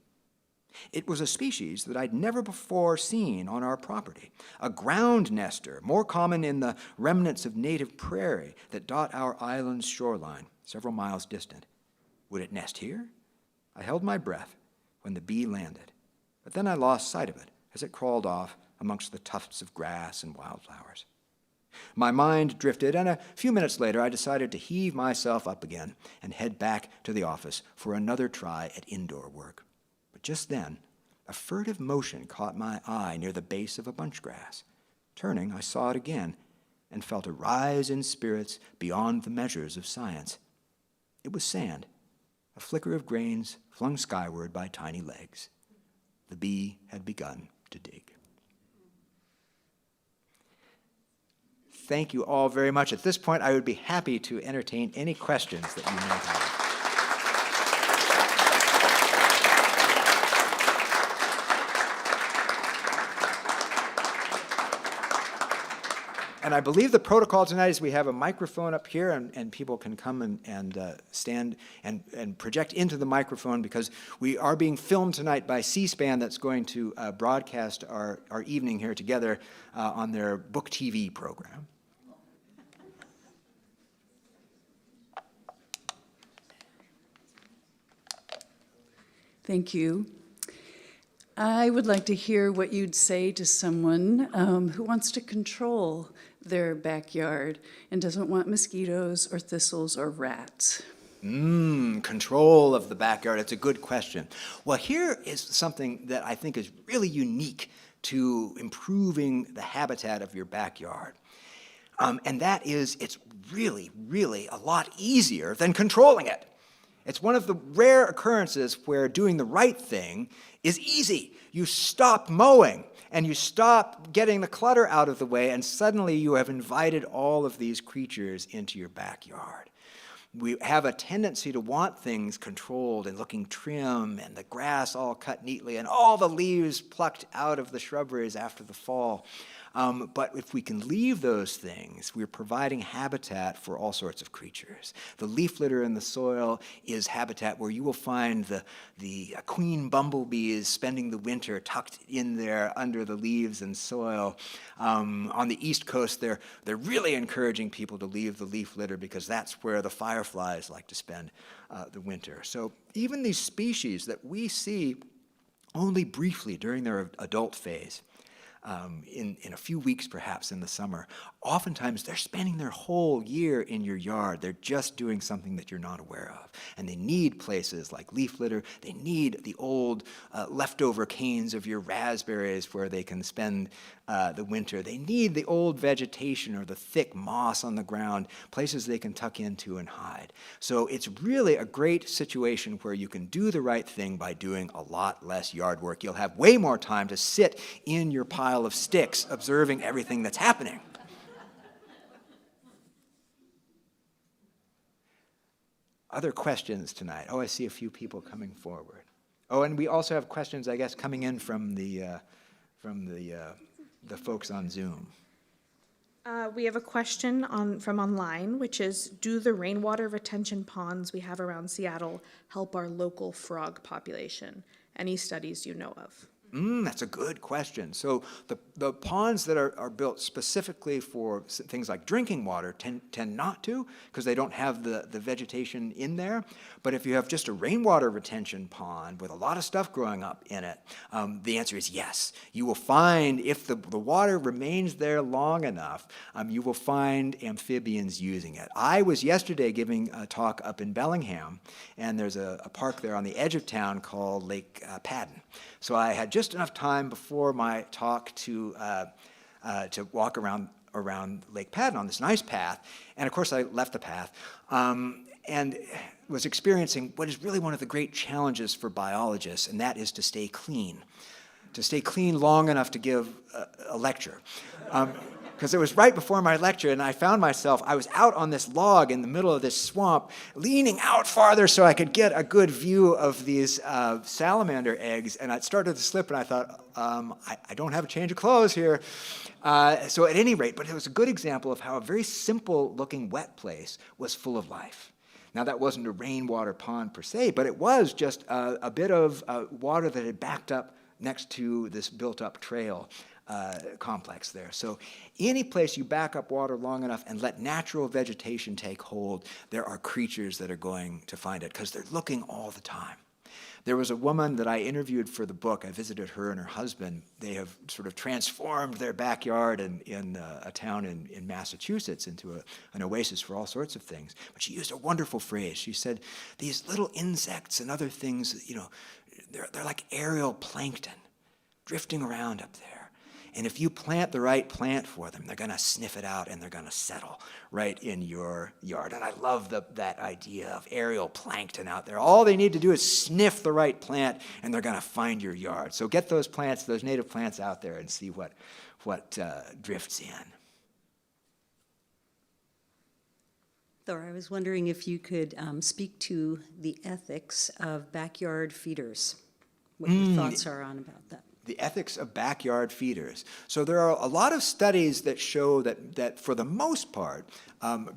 It was a species that I'd never before seen on our property, a ground nester, more common in the remnants of native prairie that dot our island's shoreline, several miles distant. Would it nest here? I held my breath when the bee landed, but then I lost sight of it as it crawled off amongst the tufts of grass and wildflowers. My mind drifted, and a few minutes later I decided to heave myself up again and head back to the office for another try at indoor work. But just then, a furtive motion caught my eye near the base of a bunchgrass. Turning, I saw it again and felt a rise in spirits beyond the measures of science. It was sand, a flicker of grains flung skyward by tiny legs. The bee had begun to dig. Thank you all very much. At this point, I would be happy to entertain any questions that you may have. And I believe the protocol tonight is we have a microphone up here, and people can come and stand and project into the microphone, because we are being filmed tonight by C-SPAN, that's going to broadcast our evening here together on their Book TV program. Thank you. I would like to hear what you'd say to someone who wants to control their backyard and doesn't want mosquitoes or thistles or rats. Control of the backyard. It's a good question. Well, here is something that I think is really unique to improving the habitat of your backyard. And that is, it's really, really a lot easier than controlling it. It's one of the rare occurrences where doing the right thing is easy. You stop mowing and you stop getting the clutter out of the way, and suddenly you have invited all of these creatures into your backyard. We have a tendency to want things controlled and looking trim, and the grass all cut neatly, and all the leaves plucked out of the shrubberies after the fall. But if we can leave those things, we're providing habitat for all sorts of creatures. The leaf litter in the soil is habitat where you will find the queen bumblebees spending the winter tucked in there under the leaves and soil. On the East Coast, they're really encouraging people to leave the leaf litter because that's where the fireflies like to spend the winter. So even these species that we see only briefly during their adult phase, in a few weeks perhaps in the summer, oftentimes they're spending their whole year in your yard. They're just doing something that you're not aware of. And they need places like leaf litter. They need the old leftover canes of your raspberries where they can spend the winter. They need the old vegetation or the thick moss on the ground, places they can tuck into and hide. So it's really a great situation where you can do the right thing by doing a lot less yard work. You'll have way more time to sit in your pile of sticks observing everything that's happening. Other questions tonight? Oh, I see a few people coming forward. Oh, and we also have questions, I guess, coming in from the folks on Zoom. We have a question from online, which is, do the rainwater retention ponds we have around Seattle help our local frog population? Any studies you know of? That's a good question. So the ponds that are built specifically for things like drinking water tend not to, because they don't have the vegetation in there. But if you have just a rainwater retention pond with a lot of stuff growing up in it, the answer is yes. You will find, if the water remains there long enough, you will find amphibians using it. I was yesterday giving a talk up in Bellingham, and there's a park there on the edge of town called Lake Padden. So I had just enough time before my talk to walk around Lake Padden on this nice path, and of course I left the path and was experiencing what is really one of the great challenges for biologists, and that is to stay clean long enough to give a lecture. Because it was right before my lecture, and I found myself, I was out on this log in the middle of this swamp, leaning out farther so I could get a good view of these salamander eggs, and it started to slip, and I thought, I don't have a change of clothes here. So at any rate, but it was a good example of how a very simple-looking wet place was full of life. Now, that wasn't a rainwater pond per se, but it was just a bit of water that had backed up next to this built-up trail complex there. So any place you back up water long enough and let natural vegetation take hold, there are creatures that are going to find it because they're looking all the time. There was a woman that I interviewed for the book. I visited her and her husband. They have sort of transformed their backyard in a town in Massachusetts into an oasis for all sorts of things. But she used a wonderful phrase. She said, these little insects and other things, they're like aerial plankton drifting around up there. And if you plant the right plant for them, they're going to sniff it out and they're going to settle right in your yard. And I love that idea of aerial plankton out there. All they need to do is sniff the right plant and they're going to find your yard. So get those plants, those native plants out there and see what drifts in. Thor, I was wondering if you could speak to the ethics of backyard feeders, what your thoughts are on about that. The ethics of backyard feeders. So there are a lot of studies that show that for the most part,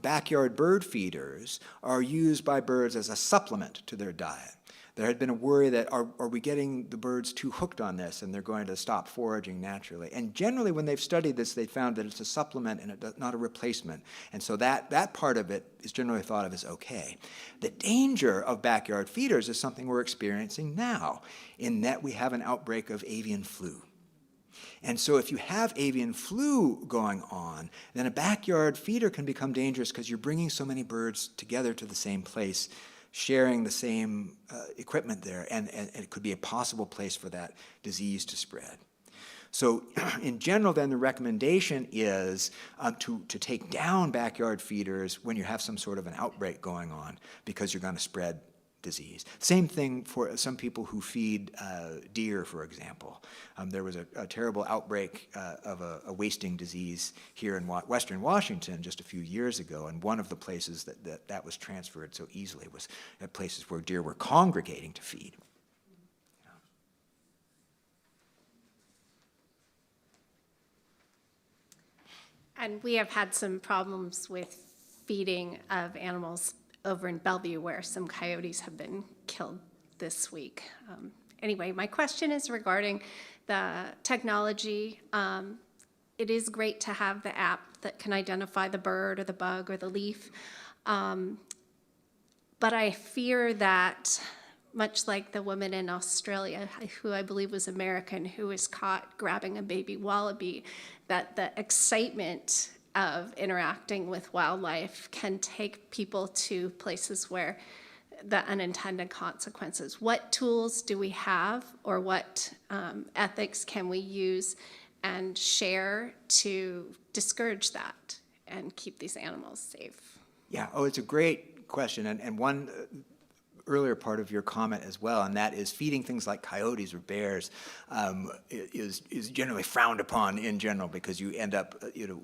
backyard bird feeders are used by birds as a supplement to their diet. There had been a worry that are we getting the birds too hooked on this and they're going to stop foraging naturally. And generally when they've studied this, they found that it's a supplement and not a replacement. And so that part of it is generally thought of as okay. The danger of backyard feeders is something we're experiencing now, in that we have an outbreak of avian flu. And so if you have avian flu going on, then a backyard feeder can become dangerous because you're bringing so many birds together to the same place, sharing the same equipment there, and it could be a possible place for that disease to spread. So in general, then, the recommendation is to take down backyard feeders when you have some sort of an outbreak going on, because you're going to spread disease. Same thing for some people who feed deer, for example. There was a terrible outbreak of a wasting disease here in Western Washington just a few years ago, and one of the places that was transferred so easily was at places where deer were congregating to feed. And we have had some problems with feeding of animals over in Bellevue, where some coyotes have been killed this week. Anyway, my question is regarding the technology. It is great to have the app that can identify the bird or the bug or the leaf. But I fear that, much like the woman in Australia, who I believe was American, who was caught grabbing a baby wallaby, that the excitement of interacting with wildlife can take people to places where the unintended consequences. What tools do we have, or what ethics can we use and share to discourage that and keep these animals safe? Yeah, it's a great question, and one earlier part of your comment as well, and that is feeding things like coyotes or bears is generally frowned upon in general, because you end up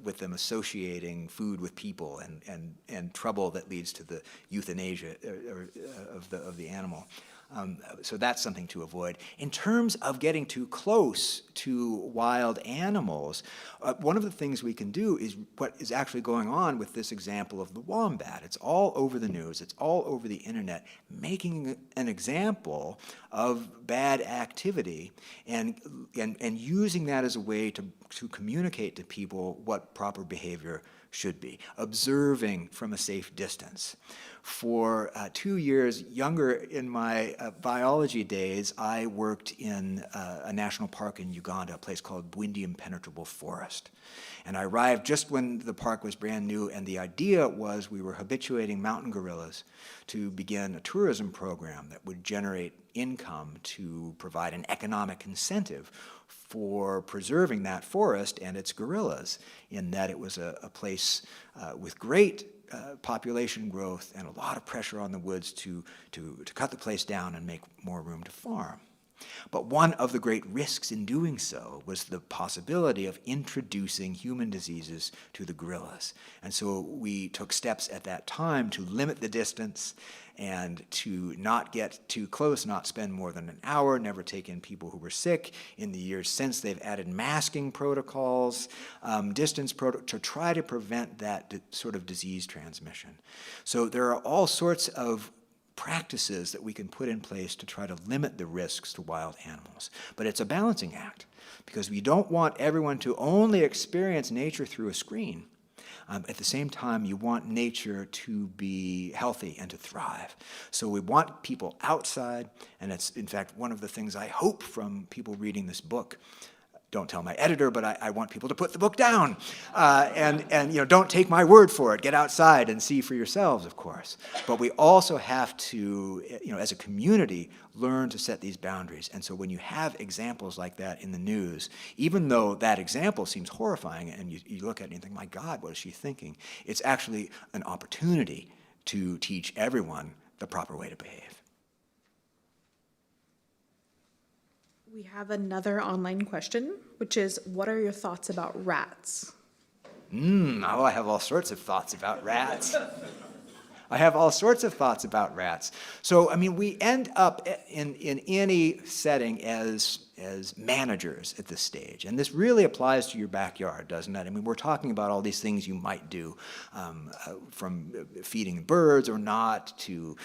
with them associating food with people and trouble that leads to the euthanasia of the animal. So that's something to avoid. In terms of getting too close to wild animals, one of the things we can do is what is actually going on with this example of the wombat. It's all over the news, it's all over the internet, making an example of bad activity and using that as a way to communicate to people what proper behavior should be, observing from a safe distance. For 2 years younger in my biology days, I worked in a national park in Uganda, a place called Bwindi Impenetrable Forest. And I arrived just when the park was brand new, and the idea was we were habituating mountain gorillas to begin a tourism program that would generate income to provide an economic incentive for preserving that forest and its gorillas, in that it was a place with great population growth and a lot of pressure on the woods to cut the place down and make more room to farm. But one of the great risks in doing so was the possibility of introducing human diseases to the gorillas. And so we took steps at that time to limit the distance and to not get too close, not spend more than an hour, never take in people who were sick. In the years since, they've added masking protocols, to try to prevent that sort of disease transmission. So there are all sorts of practices that we can put in place to try to limit the risks to wild animals. But it's a balancing act, because we don't want everyone to only experience nature through a screen. At the same time, you want nature to be healthy and to thrive. So we want people outside, and it's, in fact, one of the things I hope from people reading this book. Don't tell my editor, but I want people to put the book down. And don't take my word for it. Get outside and see for yourselves, of course. But we also have to, as a community, learn to set these boundaries. And so when you have examples like that in the news, even though that example seems horrifying, and you look at it and you think, my God, what is she thinking? It's actually an opportunity to teach everyone the proper way to behave. We have another online question, which is, what are your thoughts about rats? I have all sorts of thoughts about rats. I have all sorts of thoughts about rats. So, we end up in any setting as managers at this stage. And this really applies to your backyard, doesn't it? We're talking about all these things you might do, from feeding birds or not, to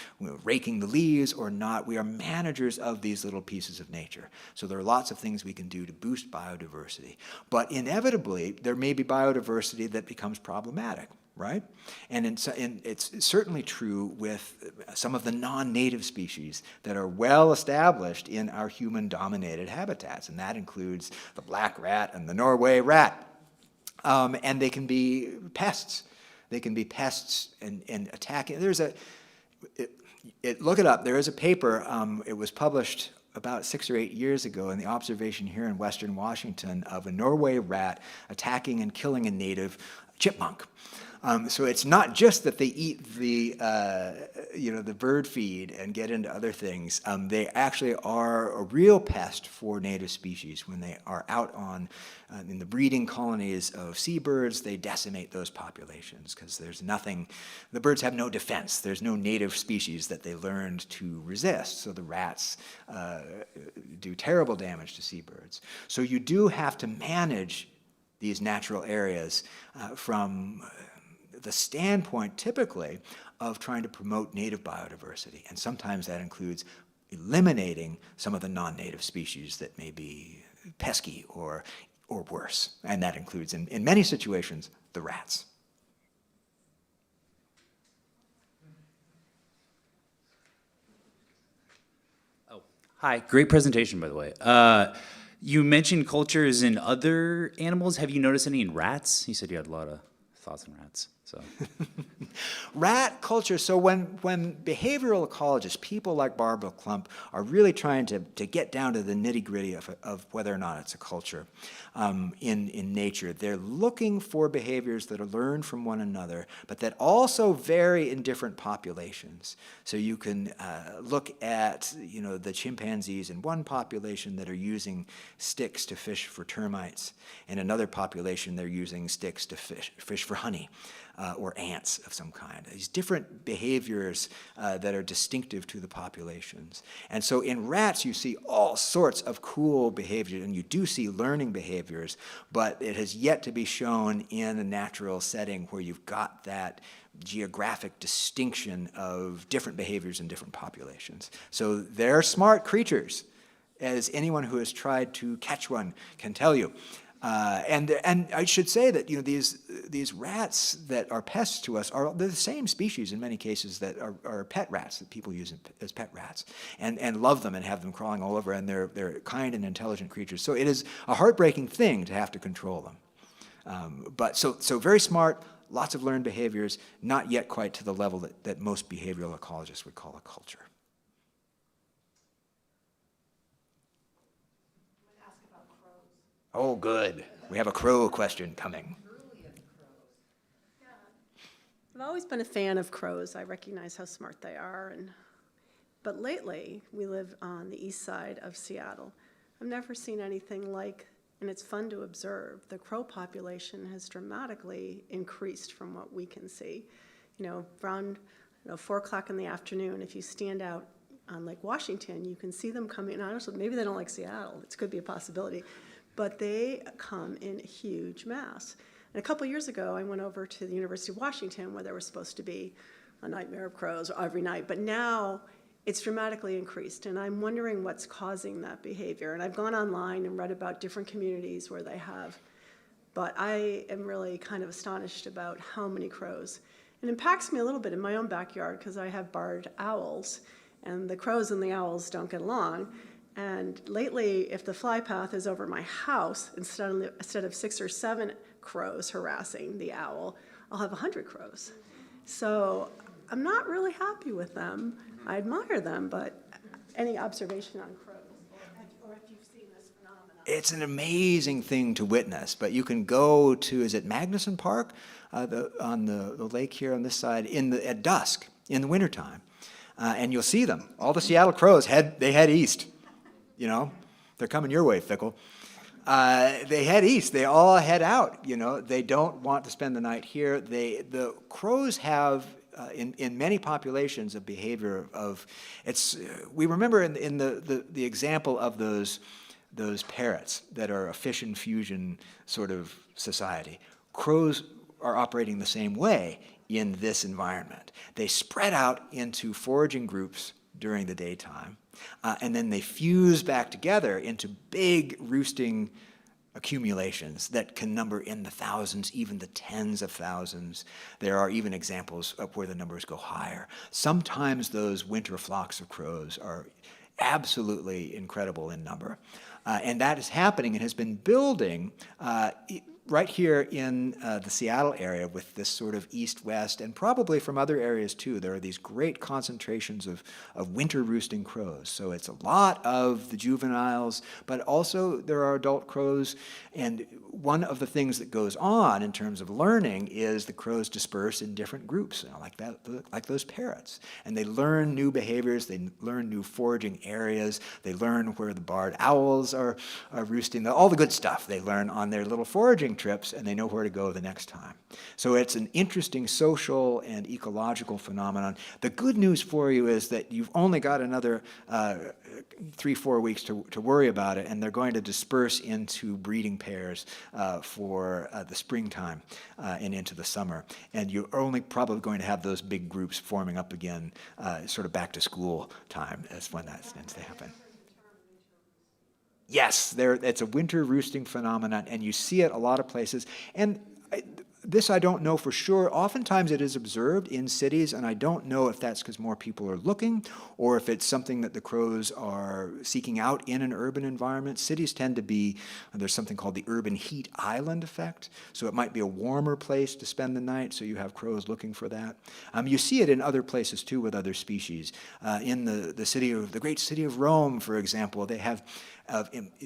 raking the leaves or not. We are managers of these little pieces of nature. So there are lots of things we can do to boost biodiversity. But inevitably, there may be biodiversity that becomes problematic. Right? And it's certainly true with some of the non-native species that are well established in our human-dominated habitats, and that includes the black rat and the Norway rat. And they can be pests. They can be pests and attacking. Look it up. There is a paper. It was published about 6 or 8 years ago in the observation here in Western Washington of a Norway rat attacking and killing a native chipmunk. So it's not just that they eat the bird feed and get into other things. They actually are a real pest for native species. When they are out in the breeding colonies of seabirds, they decimate those populations because there's nothing. The birds have no defense. There's no native species that they learned to resist. So the rats do terrible damage to seabirds. So you do have to manage these natural areas from the standpoint, typically, of trying to promote native biodiversity. And sometimes that includes eliminating some of the non-native species that may be pesky or worse. And that includes, in many situations, the rats. Oh, hi. Great presentation, by the way. You mentioned cultures in other animals. Have you noticed any in rats? You said you had a lot of thoughts on rats. So, rat culture. So when behavioral ecologists, people like Barbara Klump, are really trying to get down to the nitty-gritty of whether or not it's a culture in nature, they're looking for behaviors that are learned from one another, but that also vary in different populations. So you can look at the chimpanzees in one population that are using sticks to fish for termites, and another population they're using sticks to fish for honey. or ants of some kind. These different behaviors that are distinctive to the populations. And so in rats, you see all sorts of cool behaviors, and you do see learning behaviors, but it has yet to be shown in a natural setting where you've got that geographic distinction of different behaviors in different populations. So they're smart creatures, as anyone who has tried to catch one can tell you. And I should say that these rats that are pests to us they're the same species in many cases that are pet rats that people use as pet rats and love them and have them crawling all over, and they're kind and intelligent creatures. So it is a heartbreaking thing to have to control them. But so very smart, lots of learned behaviors, not yet quite to the level that most behavioral ecologists would call a culture. Oh, good. We have a crow question coming. I've always been a fan of crows. I recognize how smart they are. But lately, we live on the east side of Seattle. I've never seen anything like, and it's fun to observe, the crow population has dramatically increased from what we can see. Around 4 o'clock in the afternoon, if you stand out on Lake Washington, you can see them coming. Honestly, maybe they don't like Seattle. It could be a possibility. But they come in huge mass. And a couple years ago, I went over to the University of Washington where there was supposed to be a nightmare of crows every night. But now it's dramatically increased. And I'm wondering what's causing that behavior. And I've gone online and read about different communities where they have. But I am really kind of astonished about how many crows. It impacts me a little bit in my own backyard because I have barred owls. And the crows and the owls don't get along. And lately, if the fly path is over my house, instead of 6 or 7 crows harassing the owl, I'll have 100 crows. So I'm not really happy with them. I admire them, but any observation on crows, or if you've seen this phenomenon? It's an amazing thing to witness, but you can go to, is it Magnuson Park, on the lake here on this side, at dusk in the wintertime, and you'll see them. All the Seattle crows head east. They're coming your way, Fickle. They head east. They all head out. They don't want to spend the night here. The crows have, in many populations, a behavior of we remember in the example of those parrots that are a fission fusion sort of society. Crows are operating the same way in this environment. They spread out into foraging groups during the daytime. And then they fuse back together into big roosting accumulations that can number in the thousands, even the tens of thousands. There are even examples of where the numbers go higher. Sometimes those winter flocks of crows are absolutely incredible in number. And that is happening and has been building right here in the Seattle area with this sort of east-west, and probably from other areas too. There are these great concentrations of winter roosting crows. So it's a lot of the juveniles, but also there are adult crows. And one of the things that goes on in terms of learning is the crows disperse in different groups, like those parrots. And they learn new behaviors, they learn new foraging areas, they learn where the barred owls are roosting, all the good stuff they learn on their little foraging trips, and they know where to go the next time. So it's an interesting social and ecological phenomenon. The good news for you is that you've only got another 3-4 weeks to worry about it, and they're going to disperse into breeding pairs for the springtime and into the summer. And you're only probably going to have those big groups forming up again, sort of back to school time is when that tends to happen. Yes, it's a winter roosting phenomenon, and you see it a lot of places. And this I don't know for sure. Oftentimes it is observed in cities, and I don't know if that's because more people are looking or if it's something that the crows are seeking out in an urban environment. Cities tend to be, there's something called the urban heat island effect, so it might be a warmer place to spend the night, so you have crows looking for that. You see it in other places too with other species. In the great city of Rome, for example, they have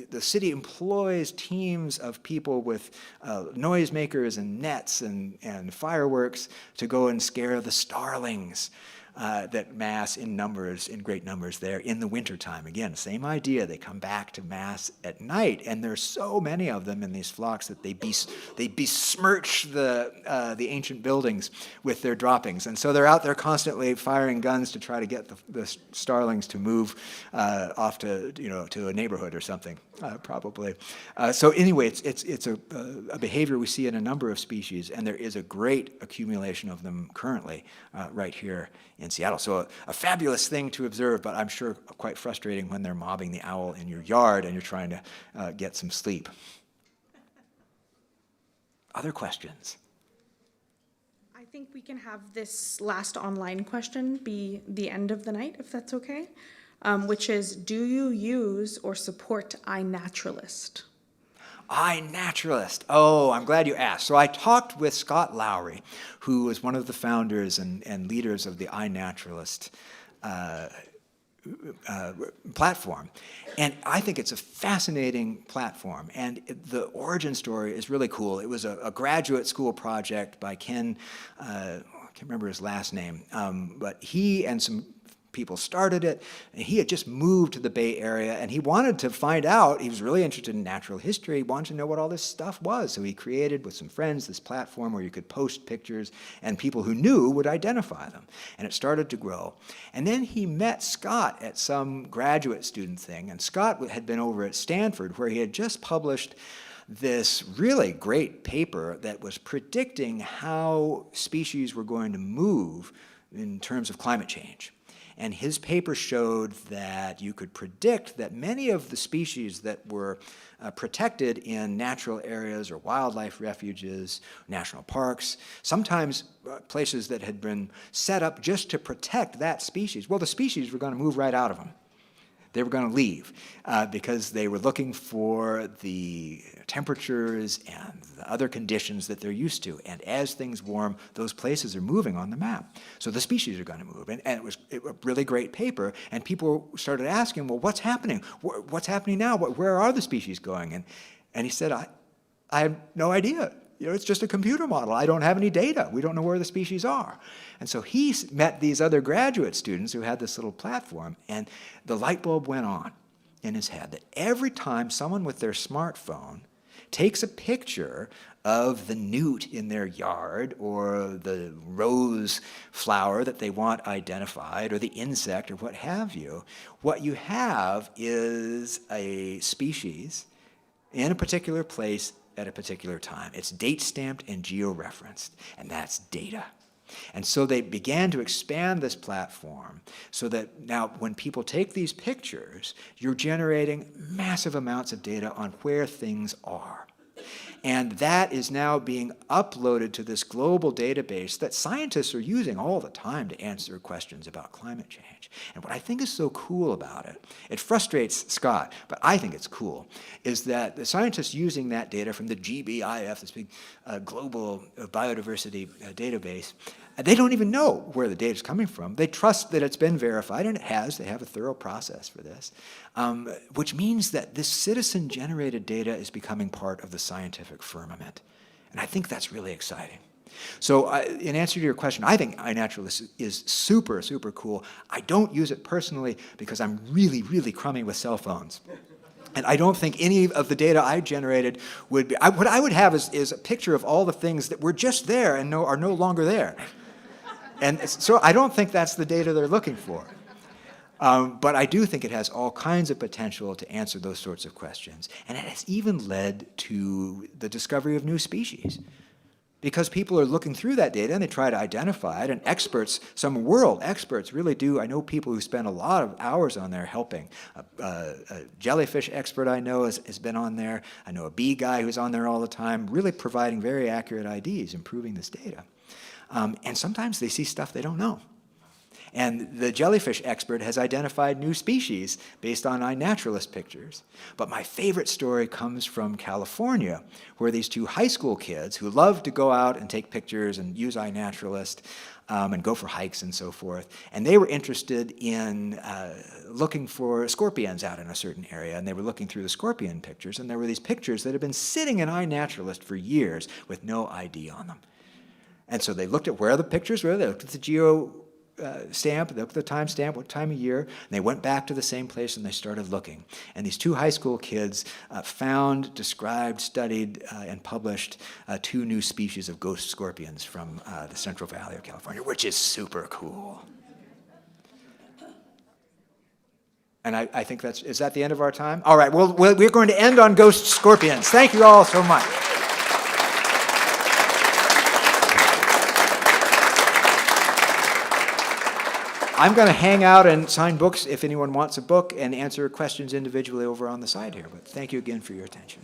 the city employs teams of people with noisemakers and nets and fireworks to go and scare the starlings that mass in numbers, in great numbers there in the wintertime. Again, same idea. They come back to mass at night, and there's so many of them in these flocks that they besmirch the ancient buildings with their droppings. And so they're out there constantly firing guns to try to get the starlings to move off to, to a neighborhood or something, probably. So anyway, it's a behavior we see in a number of species, and there is a great accumulation of them currently right here in Seattle. So a fabulous thing to observe, but I'm sure quite frustrating when they're mobbing the owl in your yard and you're trying to get some sleep. Other questions? I think we can have this last online question be the end of the night, if that's okay, which is, do you use or support iNaturalist? iNaturalist. Oh, I'm glad you asked. So I talked with Scott Lowry, who was one of the founders and leaders of the iNaturalist platform. And I think it's a fascinating platform. And the origin story is really cool. It was a graduate school project by Ken, I can't remember his last name, but he and some people started it, and he had just moved to the Bay Area, and he wanted to find out, he was really interested in natural history, he wanted to know what all this stuff was, so he created with some friends this platform where you could post pictures, and people who knew would identify them, and it started to grow. And then he met Scott at some graduate student thing, and Scott had been over at Stanford, where he had just published this really great paper that was predicting how species were going to move in terms of climate change. And his paper showed that you could predict that many of the species that were protected in natural areas or wildlife refuges, national parks, sometimes places that had been set up just to protect that species, well, the species were going to move right out of them. They were going to leave because they were looking for the temperatures and the other conditions that they're used to. And as things warm, those places are moving on the map. So the species are going to move. And it was a really great paper. And people started asking, well, what's happening? What's happening now? Where are the species going? And he said, I have no idea. It's just a computer model. I don't have any data. We don't know where the species are. And so he met these other graduate students who had this little platform, and the light bulb went on in his head that every time someone with their smartphone takes a picture of the newt in their yard or the rose flower that they want identified or the insect or what have you, what you have is a species in a particular place at a particular time. It's date-stamped and geo-referenced, and that's data. And so they began to expand this platform so that now when people take these pictures, you're generating massive amounts of data on where things are. And that is now being uploaded to this global database that scientists are using all the time to answer questions about climate change. And what I think is so cool about it, it frustrates Scott, but I think it's cool, is that the scientists using that data from the GBIF, this big global biodiversity database, they don't even know where the data is coming from. They trust that it's been verified, and it has. They have a thorough process for this, which means that this citizen-generated data is becoming part of the scientific firmament. And I think that's really exciting. So in answer to your question, I think iNaturalist is super, super cool. I don't use it personally because I'm really, really crummy with cell phones. And I don't think any of the data I generated would be, what I would have is a picture of all the things that were just there and are no longer there. And so I don't think that's the data they're looking for. But I do think it has all kinds of potential to answer those sorts of questions. And it has even led to the discovery of new species. Because people are looking through that data and they try to identify it, and experts, some world experts really do. I know people who spend a lot of hours on there helping. A jellyfish expert I know has been on there. I know a bee guy who's on there all the time, really providing very accurate IDs, improving this data. And sometimes they see stuff they don't know. And the jellyfish expert has identified new species based on iNaturalist pictures. But my favorite story comes from California, where these two high school kids who love to go out and take pictures and use iNaturalist and go for hikes and so forth, and they were interested in looking for scorpions out in a certain area, and they were looking through the scorpion pictures, and there were these pictures that had been sitting in iNaturalist for years with no ID on them. And so they looked at where the pictures were, they looked at the stamp, the time stamp, what time of year, and they went back to the same place and they started looking. And these 2 high school kids found, described, studied, and published 2 new species of ghost scorpions from the Central Valley of California, which is super cool. And I think is that the end of our time? All right, well, we're going to end on ghost scorpions. Thank you all so much. I'm going to hang out and sign books if anyone wants a book and answer questions individually over on the side here. But thank you again for your attention.